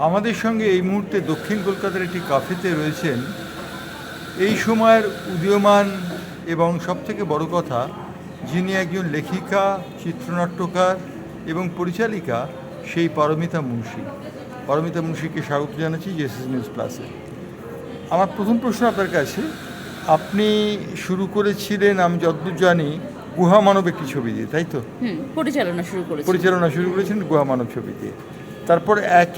আমাদের সঙ্গে এই মুহূর্তে দক্ষিণ কলকাতার একটি কাফেতে রয়েছেন এই সময়ের উদীয়মান এবং সবথেকে বড় কথা যিনি একজন লেখিকা, চিত্রনাট্যকার এবং পরিচালিকা, সেই পারমিতা মুন্সী। পারমিতা মুন্সীকে স্বাগত জানাচ্ছি জেএসএস নিউজ প্লাসে। আমার প্রথম প্রশ্ন আপনার কাছে, আপনি শুরু করেছিলেন আমি যতদূর জানি গুহা মানব একটি ছবি দিয়ে, তাই তো? পরিচালনা শুরু করেছেন গুহা মানব ছবি দিয়ে। তারপর এক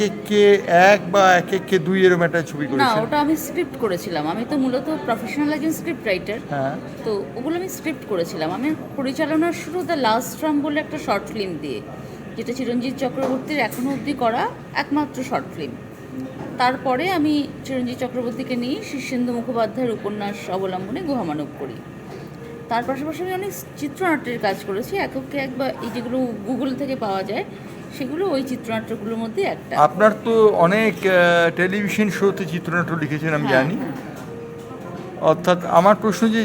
এককে দুই এরকম একটা ছবি না, করেছেন। ওটা আমি স্ক্রিপ্ট করেছিলাম। আমি তো মূলত প্রফেশনাল একজন স্ক্রিপ্ট রাইটার। হ্যাঁ, তো ওগুলো আমি স্ক্রিপ্ট করেছিলাম। আমি পরিচালনার শুরু দ্য লাস্ট ট্রাম বলে একটা শর্ট ফিল্ম দিয়ে, যেটা চিরঞ্জিত চক্রবর্তীর এখনও অবধি করা একমাত্র শর্ট ফিল্ম। তারপরে আমি চিরঞ্জিত চক্রবর্তীকে নিয়ে শীর্ষেন্দু মুখোপাধ্যায়ের উপন্যাস অবলম্বনে গুহামানব করি। তার পাশাপাশি আমি অনেক চিত্রনাট্যের কাজ করেছি, এককে এক বা এই যেগুলো গুগল থেকে পাওয়া যায় সেগুলো ওই চিত্রনাট্যগুলোর মধ্যে একটা। আপনার তো অনেক টেলিভিশন শোতে চিত্রনাট্য লিখেছেন আমি জানি। অর্থাৎ আমার প্রশ্ন যে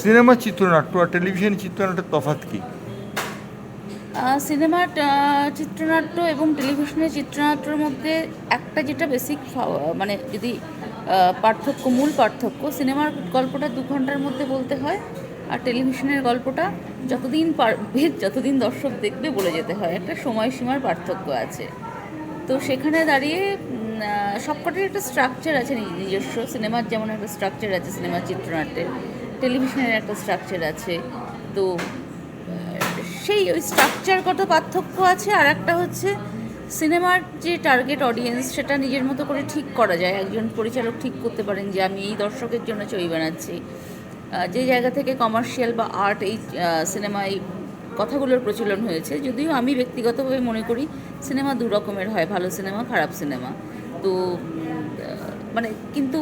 সিনেমার চিত্রনাট্য আর টেলিভিশনের চিত্রনাট্যের তফাৎ কী? সিনেমার চিত্রনাট্য এবং টেলিভিশনের চিত্রনাট্যের মধ্যে একটা যেটা বেসিক মানে যদি মূল পার্থক্য, সিনেমার গল্পটা 2 ঘন্টার মধ্যে বলতে হয়, আর টেলিভিশনের গল্পটা যতদিন দর্শক দেখবে বলে যেতে হয়। একটা সময়সীমার পার্থক্য আছে। তো সেখানে দাঁড়িয়ে সবকটার একটা স্ট্রাকচার আছে নিজস্ব। সিনেমার যেমন একটা স্ট্রাকচার আছে, সিনেমার চিত্রনাট্যের, টেলিভিশনের একটা স্ট্রাকচার আছে। তো সেই ওই স্ট্রাকচারগত পার্থক্য আছে। আর একটা হচ্ছে সিনেমার যে টার্গেট অডিয়েন্স, সেটা নিজের মতো করে ঠিক করা যায়। একজন পরিচালক ঠিক করতে পারেন যে আমি এই দর্শকের জন্য ছবি বানাচ্ছি। যে জায়গা থেকে কমার্শিয়াল বা আর্ট এই সিনেমায় কথাগুলোর প্রচলন হয়েছে, যদিও আমি ব্যক্তিগতভাবে মনে করি সিনেমা 2 রকমের হয়, ভালো সিনেমা, খারাপ সিনেমা। তো কিন্তু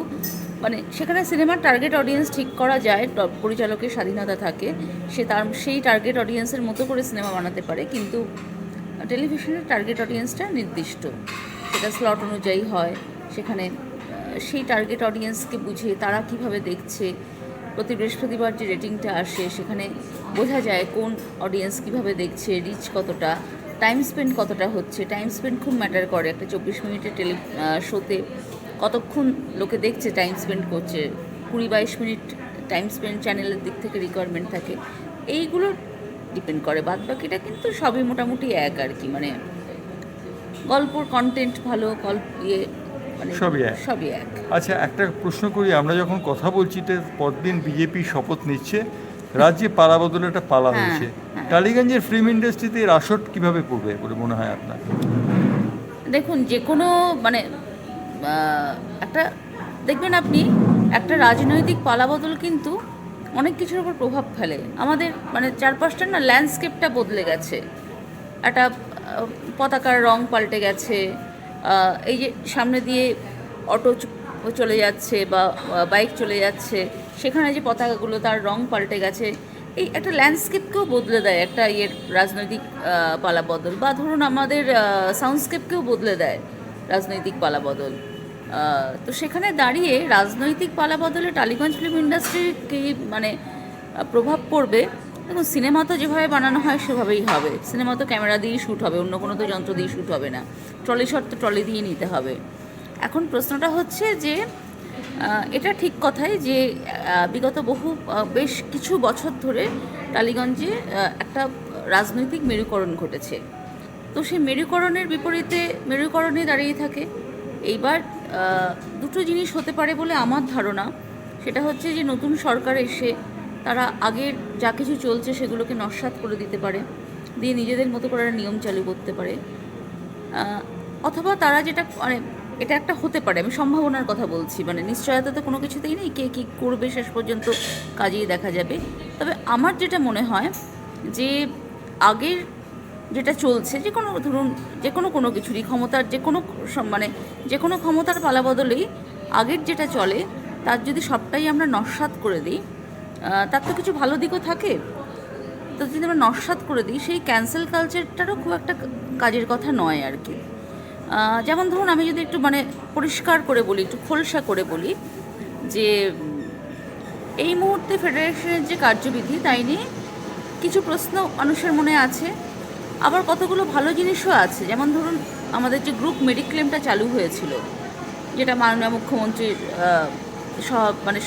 সেখানে সিনেমার টার্গেট অডিয়েন্স ঠিক করা যায়, পরিচালকের স্বাধীনতা থাকে, সেই টার্গেট অডিয়েন্সের মতো করে সিনেমা বানাতে পারে। কিন্তু টেলিভিশনের টার্গেট অডিয়েন্সটা নির্দিষ্ট, সেটা স্লট অনুযায়ী হয়। সেখানে সেই টার্গেট অডিয়েন্সকে বুঝে তারা কিভাবে দেখছে, প্রতি বৃহস্পতিবার যে রেটিংটা আসে সেখানে বোঝা যায় কোন অডিয়েন্স কিভাবে দেখছে, রিচ কতটা, টাইম স্পেন্ড কতটা হচ্ছে। টাইম স্পেন্ড খুব ম্যাটার করে। একটা 24 মিনিটের শোতে কতক্ষণ লোকে দেখছে, টাইম স্পেন্ড করছে। 20-22 মিনিট টাইম স্পেন্ড চ্যানেলের দিক থেকে রিকোয়ারমেন্ট থাকে। এইগুলো ডিপেন্ড করে। বাদবাকিটা কিন্তু সবই মোটামুটি এক আর কি। মানে গল্পর কন্টেন্ট ভালো, সবই এক। আচ্ছা, একটা প্রশ্ন করি, আমরা যখন কথা বলছি তো পরদিন বিজেপি শপথ নিচ্ছে, রাজ্যে পালা বদলে একটা পালা হয়েছে। টালিগঞ্জের ফিল্ম ইন্ডাস্ট্রিতে এর আসর কীভাবে পড়বে বলে মনে হয় আপনার? দেখুন, যে কোনো একটা দেখবেন আপনি, একটা রাজনৈতিক পালাবদল কিন্তু অনেক কিছুর উপর প্রভাব ফেলে। আমাদের চারপাশটা ল্যান্ডস্কেপটা বদলে গেছে। একটা পতাকার রং পাল্টে গেছে। এই যে সামনে দিয়ে অটো চলে যাচ্ছে বা বাইক চলে যাচ্ছে, সেখানে যে পতাকাগুলো, তার রং পাল্টে গেছে। এই একটা ল্যান্ডস্কেপকেও বদলে দেয় একটা রাজনৈতিক পালাবদল। বা ধরুন আমাদের সাউন্ডস্কেপকেও বদলে দেয় রাজনৈতিক পালাবদল। তো সেখানে দাঁড়িয়ে রাজনৈতিক পালাবদলে টালিগঞ্জ ফিল্ম ইন্ডাস্ট্রির কি প্রভাব পড়বে? দেখুন, সিনেমা তো যেভাবে বানানো হয় সেভাবেই হবে। সিনেমা তো ক্যামেরা দিয়েই শ্যুট হবে, অন্য কোনো তো যন্ত্র দিয়ে শ্যুট হবে না। ট্রলি শট তো ট্রলি দিয়ে নিতে হবে। এখন প্রশ্নটা হচ্ছে যে এটা ঠিক কথাই যে বিগত বেশ কিছু বছর ধরে টালিগঞ্জে একটা রাজনৈতিক মেরুকরণ ঘটেছে। তো সেই মেরুকরণের বিপরীতে মেরুকরণে দাঁড়িয়ে থাকে। এইবার দুটো জিনিস হতে পারে বলে আমার ধারণা। সেটা হচ্ছে যে নতুন সরকার এসে তারা আগের যা কিছু চলছে সেগুলোকে নস্যাৎ করে দিতে পারে, দিয়ে নিজেদের মতো করে নিয়ম চালু করতে পারে। অথবা তারা যেটা এটা একটা হতে পারে, আমি সম্ভাবনার কথা বলছি, নিশ্চয়তা তো কোনো কিছুতেই নেই, কে কী করবে শেষ পর্যন্ত কাজেই দেখা যাবে। তবে আমার যেটা মনে হয় যে আগের যেটা চলছে, যে কোনো কিছুরই ক্ষমতার যে কোনো ক্ষমতার পালাবদলেই আগের যেটা চলে তার যদি সবটাই আমরা নস্যাৎ করে দিই, তার তো কিছু ভালো দিকও থাকে। তো যদি আমরা নস্যাৎ করে দিই, সেই ক্যান্সেল কালচারটারও খুব একটা কাজের কথা নয় আর কি। যেমন ধরুন, আমি যদি একটু পরিষ্কার করে বলি, একটু খোলসা করে বলি, যে এই মুহূর্তে ফেডারেশনের যে কার্যবিধি, তাই নিয়ে কিছু প্রশ্ন মানুষের মনে আছে, আবার কতগুলো ভালো জিনিসও আছে। যেমন ধরুন, আমাদের যে গ্রুপ মেডিক্লেমটা চালু হয়েছিল, যেটা মাননীয় মুখ্যমন্ত্রীর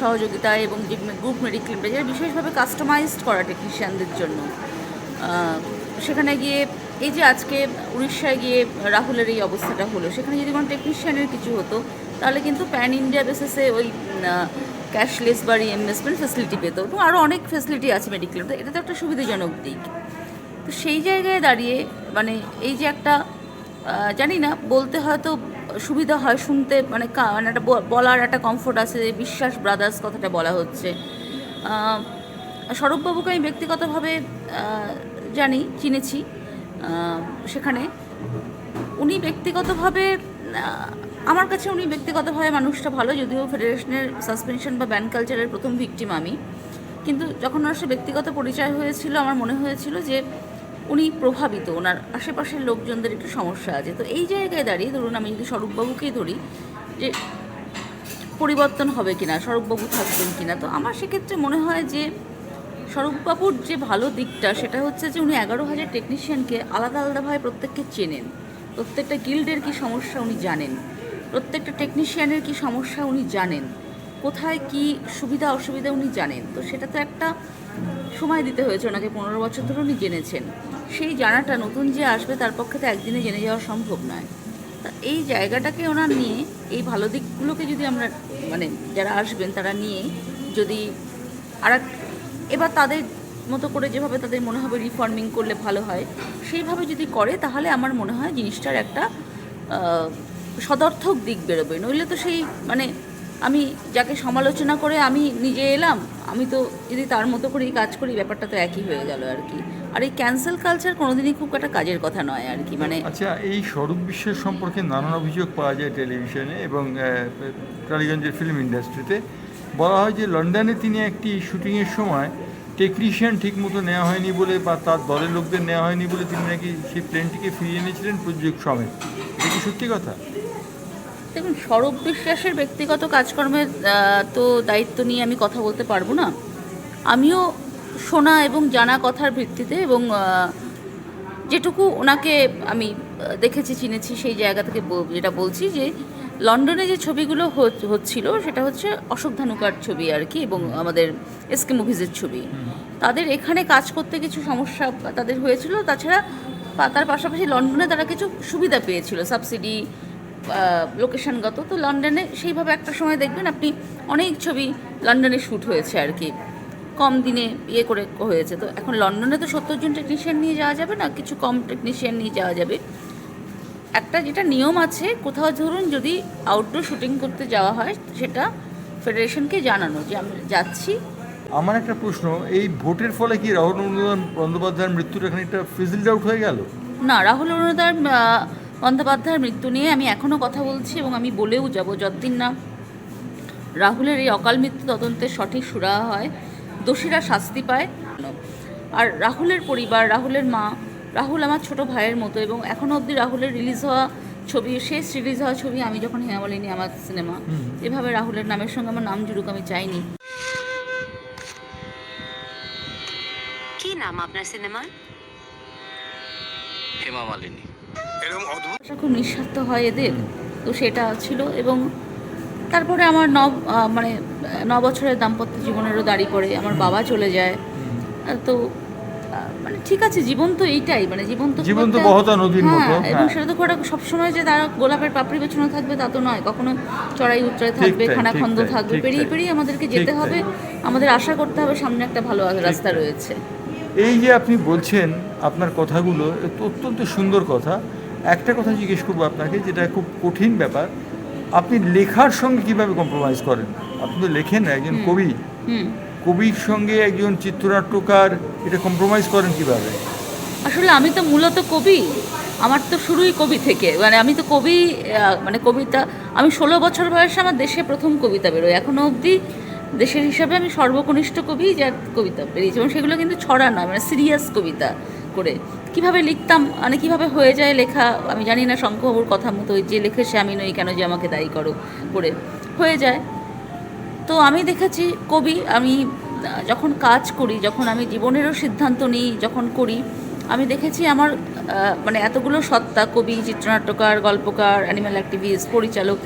সহযোগিতায়, এবং যে গ্রুপ মেডিক্লেমটা যেটা বিশেষভাবে কাস্টমাইজড করা টেকনিশিয়ানদের জন্য, সেখানে গিয়ে এই যে আজকে উড়িষ্যায় গিয়ে রাহুলের এই অবস্থাটা হলো, সেখানে যদি কোনো টেকনিশিয়ানের কিছু হতো তাহলে কিন্তু প্যান ইন্ডিয়া বেসিসে ওই ক্যাশলেস বা রিএমবার্সমেন্ট ফ্যাসিলিটি পেত, এবং আরও অনেক ফ্যাসিলিটি আছে মেডিক্লেম। তো এটা তো একটা সুবিধাজনক দিক। তো সেই জায়গায় দাঁড়িয়ে মানে এই যে একটা জানি না, বলতে হয়তো সুবিধা হয়, শুনতে মানে একটা বলার একটা কমফোর্ট আছে, যে বিশ্বাস ব্রাদার্স কথাটা বলা হচ্ছে। স্বরূপবাবুকে আমি ব্যক্তিগতভাবে জানি, চিনেছি। সেখানে উনি ব্যক্তিগতভাবে আমার কাছে উনি ব্যক্তিগতভাবে মানুষটা ভালো, যদিও ফেডারেশনের সাসপেনশন বা ব্যান কালচারের প্রথম ভিকটিম আমি, কিন্তু যখন ওনার সাথে ব্যক্তিগত পরিচয় হয়েছিল আমার মনে হয়েছিল যে উনি প্রভাবিত, ওনার আশেপাশের লোকজনদের একটু সমস্যা আছে। তো এই জায়গায় দাঁড়িয়ে ধরুন আমি যদি স্বরূপবাবুকেই ধরি, যে পরিবর্তন হবে কিনা, স্বরূপবাবু থাকবেন কিনা, তো আমার সেক্ষেত্রে মনে হয় যে স্বরূপবাবুর যে ভালো দিকটা সেটা হচ্ছে যে উনি 11,000 টেকনিশিয়ানকে আলাদা আলাদাভাবে প্রত্যেককে চেনেন, প্রত্যেকটা গিল্ডের কী সমস্যা উনি জানেন, প্রত্যেকটা টেকনিশিয়ানের কী সমস্যা উনি জানেন, কোথায় কি সুবিধা অসুবিধা উনি জানেন। তো সেটা তো একটা সময় দিতে হয়েছে ওনাকে, 15 বছর ধরে উনি জেনেছেন। সেই জানাটা নতুন যে আসবে তার পক্ষে তো একদিনে জেনে যাওয়া সম্ভব নয়। তা এই জায়গাটাকে ওনার নিয়ে, এই ভালো দিকগুলোকে যদি আমরা মানে যারা আসবেন তারা নিয়ে যদি এবার তাদের মতো করে যেভাবে তাদের মনে হবে রিফর্মিং করলে ভালো হয়, সেইভাবে যদি করে তাহলে আমার মনে হয় জিনিসটার একটা সদর্থক দিক বেরোবে। নইলে তো সেই মানে আমি যাকে সমালোচনা করে আমি নিজে এলাম, আমি তো যদি তার মতো করেই কাজ করি, ব্যাপারটা তো একই হয়ে গেল আর কি। আর এই ক্যান্সেল কালচার কোনোদিনই খুব একটা কাজের কথা নয় আর কি। মানে আচ্ছা, এই স্বরূপ বিশ্বাস সম্পর্কে নানান অভিযোগ পাওয়া যায় টেলিভিশনে এবং টালিগঞ্জের ফিল্ম ইন্ডাস্ট্রিতে। বলা হয় যে লন্ডনে তিনি একটি শুটিংয়ের সময় টেকনিশিয়ান ঠিকমতো নেওয়া হয়নি বলে বা তার দলের লোকদের নেওয়া হয়নি বলে তিনি নাকি সেই প্লেনটিকে ফিরিয়ে এনেছিলেন প্রযোজক সমেত। এটা কি সত্যি কথা? দেখুন, স্বরূপ বিশ্বাসের ব্যক্তিগত কাজকর্মের তো দায়িত্ব নিয়ে আমি কথা বলতে পারবো না। আমিও শোনা এবং জানা কথার ভিত্তিতে এবং যেটুকু ওনাকে আমি দেখেছি চিনেছি সেই জায়গা থেকে যেটা বলছি, যে লন্ডনে যে ছবিগুলো হচ্ছিল সেটা হচ্ছে অশোক ধানুকার ছবি আর কি, এবং আমাদের এসকে মুভিজের ছবি। তাদের এখানে কাজ করতে কিছু সমস্যা তাদের হয়েছিল, তাছাড়া তার পাশাপাশি লন্ডনে তারা কিছু সুবিধা পেয়েছিল, সাবসিডি লোকেশনগত। তো লন্ডনে সেইভাবে একটা সময় দেখবেন আপনি অনেক ছবি লন্ডনে শ্যুট হয়েছে আর কি, কম দিনে করে হয়েছে। তো এখন লন্ডনে তো 70 জন টেকনিশিয়ান নিয়ে যাওয়া যাবে না, কিছু কম টেকনিশিয়ান নিয়ে যাওয়া যাবে। একটা যেটা নিয়ম আছে, কোথাও ধরুন যদি আউটডোর শুটিং করতে যাওয়া হয় সেটা ফেডারেশনকে জানানো যে আমরা যাচ্ছি। আমার একটা প্রশ্ন, এই ভোটের ফলে কি রাহুল বন্দ্যোপাধ্যায়ের মৃত্যুটা খানিকটা ফিজলড আউট হয়ে গেল? না, রাহুল বন্দ্যোপাধ্যায়ের মৃত্যু নিয়ে আমি এখনও কথা বলছি এবং আমি বলেও যাব, যতদিন না রাহুলের এই অকাল মৃত্যু তদন্তের সঠিক সুরাহা হয়, দোষীরা শাস্তি পায়। আর রাহুলের পরিবার, রাহুলের মা, রাহুল আমার ছোট ভাইয়ের মতো, এবং এখনও অবধি রাহুলের রিলিজ হওয়া ছবি, শেষ রিলিজ হওয়া ছবি আমি যখন হেমামালিনী আমার সিনেমা, এভাবে রাহুলের নামের সঙ্গে আমার নাম জুড়ুক আমি চাইনি। কি নাম আপনার সিনেমার? হেমামালিনী। এরকম অদ্ভুত খুব নিঃস্বার্থ হয় এদের, তো সেটা ছিল। এবং তারপরে আমার 9 বছরের দাম্পত্য জীবনেরও দাড়ি পড়ে, আমার বাবা চলে যায়। তো মানে ঠিক আছে, জীবন তো এইটাই, মানে জীবন তো বহতা নদীর মতো। এবং সেটা তো খুব সবসময় যে তারা গোলাপের পাপড়ি পেছনে থাকবে তা তো নয়, কখনো চড়াই উচ্চড়াই থাকবে, খানাখন্দ থাকবে, পেরিয়ে পেরিয়ে আমাদেরকে যেতে হবে, আমাদের আশা করতে হবে সামনে একটা ভালো রাস্তা রয়েছে। এই যে আপনি বলছেন আপনার কথাগুলো অত্যন্ত সুন্দর কথা। একটা কথা জিজ্ঞেস করবো আপনাকে, যেটা খুব কঠিন ব্যাপার, আপনি লেখার সঙ্গে কিভাবে কম্প্রোমাইজ করেন? আপনি তো লেখেন, একজন কবি, কবির সঙ্গে একজন চিত্রনাট্যকার, এটা কম্প্রোমাইজ করেন কিভাবে? আসলে আমি তো মূলত কবি, আমার তো শুরুই কবি থেকে, মানে আমি তো কবি, মানে কবিতা আমি 16 বছর বয়সে আমার দেশে প্রথম কবিতা বেরোয়, এখনও অবধি দেশের হিসাবে আমি সর্বকনিষ্ঠ কবি যার কবিতা বেরিয়েছে, এবং সেগুলো কিন্তু ছড়া নয়, মানে সিরিয়াস কবিতা করে। কিভাবে লিখতাম, মানে কীভাবে হয়ে যায় লেখা আমি জানি না, শঙ্খবাবুর কথা মতো যে লেখে সে আমি নই, কেন যে আমাকে দায়ী করো করে হয়ে যায়। তো আমি দেখেছি কবি, আমি যখন কাজ করি, যখন আমি জীবনেরও সিদ্ধান্ত নিই, যখন করি, আমি দেখেছি আমার মানে এতগুলো সত্তা, কবি, চিত্রনাট্যকার, গল্পকার, অ্যানিম্যাল অ্যাক্টিভিস্ট, পরিচালক,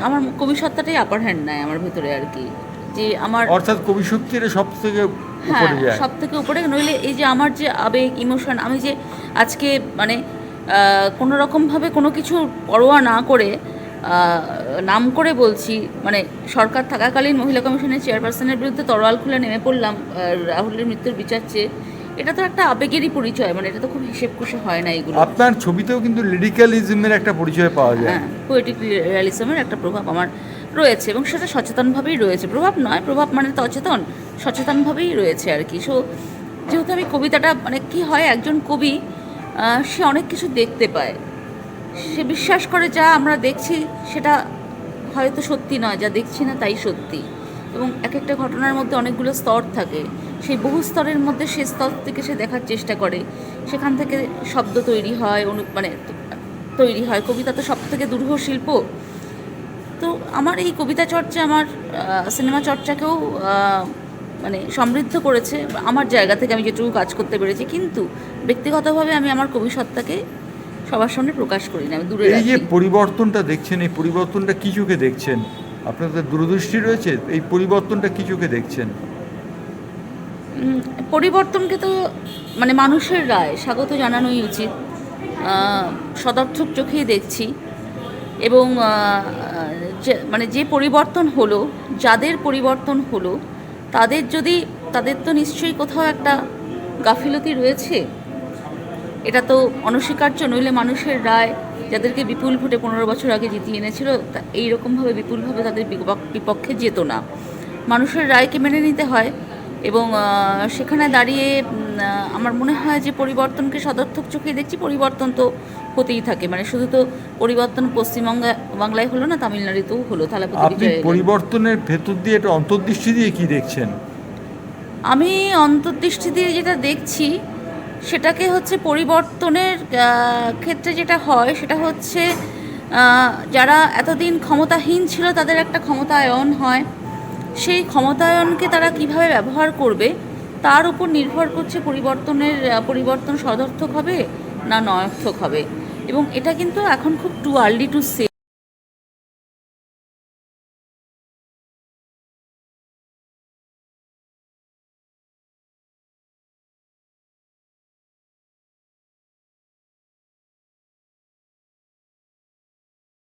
আমার কবি সত্তাটাই আপার হ্যান্ড নেয় আমার ভেতরে আর কি। যে আমার অর্থাৎ কবি শক্তির সব থেকে হ্যাঁ উপরে যায়। সব থেকে উপরে, নইলে এই যে আমার যে আবেগ, ইমোশন, আমি যে আজকে মানে কোনো রকমভাবে কোনো কিছু পরোয়া না করে নাম করে বলছি, মানে সরকার থাকাকালীন মহিলা কমিশনের চেয়ারপারসনের বিরুদ্ধে তরোয়াল খুলে নেমে পড়লাম রাহুলের মৃত্যুর বিচার চেয়ে, এটা তো একটা আবেগেরই পরিচয়, মানে এটা তো খুব হিসেব কুশে হয় না এগুলো। আপনার ছবিতেও কিন্তু লিরিক্যালিজমের একটা পরিচয় পাওয়া যায়। হ্যাঁ, পোয়েটিক রিয়ালিজমের একটা প্রভাব আমার রয়েছে, এবং সেটা সচেতনভাবেই রয়েছে। প্রভাব নয়, প্রভাব মানে তো অচেতন, সচেতনভাবেই রয়েছে আর কি। সো যেহেতু আমি কবিতাটা, মানে কি হয়, একজন কবি সে অনেক কিছু দেখতে পায়, সে বিশ্বাস করে যা আমরা দেখছি সেটা হয়তো সত্যি নয়, যা দেখছি না তাই সত্যি। এবং এক একটা ঘটনার মধ্যে অনেকগুলো স্তর থাকে, সেই বহু স্তরের মধ্যে সে স্তর থেকে সে দেখার চেষ্টা করে, সেখান থেকে শব্দ তৈরি হয়, মানে তৈরি হয়। কবিতা তো সব থেকে দুরূহ শিল্প। তো আমার এই কবিতা চর্চা আমার সিনেমা চর্চাকেও মানে সমৃদ্ধ করেছে আমার জায়গা থেকে, আমি যেটুকু কাজ করতে পেরেছি। কিন্তু ব্যক্তিগতভাবে আমি আমার কবি সত্তাকে সবার সামনে প্রকাশ করি না, আমি দূরে এই যে রাখি। পরিবর্তনটা দেখছেন, এই পরিবর্তনটা কি চোখে দেখছেন? আপনাদের দূরদৃষ্টি রয়েছে, এই পরিবর্তনটা কি চোখে দেখছেন? পরিবর্তনকে তো মানে মানুষের রায় স্বাগত জানানোই উচিত, সদর্থক চোখেই দেখছি। এবং মানে যে পরিবর্তন হলো, যাদের পরিবর্তন হলো, তাদের তো নিশ্চয়ই কোথাও একটা গাফিলতি রয়েছে, এটা তো অনস্বীকার্য। নইলে মানুষের রায় যাদেরকে বিপুল ভোটে 15 বছর আগে জিতিয়ে এনেছিল, এইরকমভাবে বিপুলভাবে তাদের বিপক্ষে যেত না। মানুষের রায়কে মেনে নিতে হয়, এবং সেখানে দাঁড়িয়ে আমার মনে হয় যে পরিবর্তনকে সদর্থক চোখে দেখছি। পরিবর্তন তো হতেই থাকে, মানে শুধু তো পরিবর্তন বাংলায় হলো না, তামিলনাড়ুতেও হলো। থালাপতি আপনি বিজয় এলেন। পরিবর্তনের ভেতর দিয়ে একটা অন্তর্দৃষ্টি দিয়ে কি দেখছেন? আমি অন্তর্দৃষ্টি দিয়ে যেটা দেখছি সেটাকে হচ্ছে, পরিবর্তনের ক্ষেত্রে যেটা হয় সেটা হচ্ছে যারা এতদিন ক্ষমতাহীন ছিল তাদের একটা ক্ষমতায়ন হয়। সেই ক্ষমতায়নকে তারা কিভাবে ব্যবহার করবে তার উপর নির্ভর করছে পরিবর্তন সদর্থক হবে না নয়ার্থক হবে। এবং এটা কিন্তু এখন খুব টু আর্লি টু সে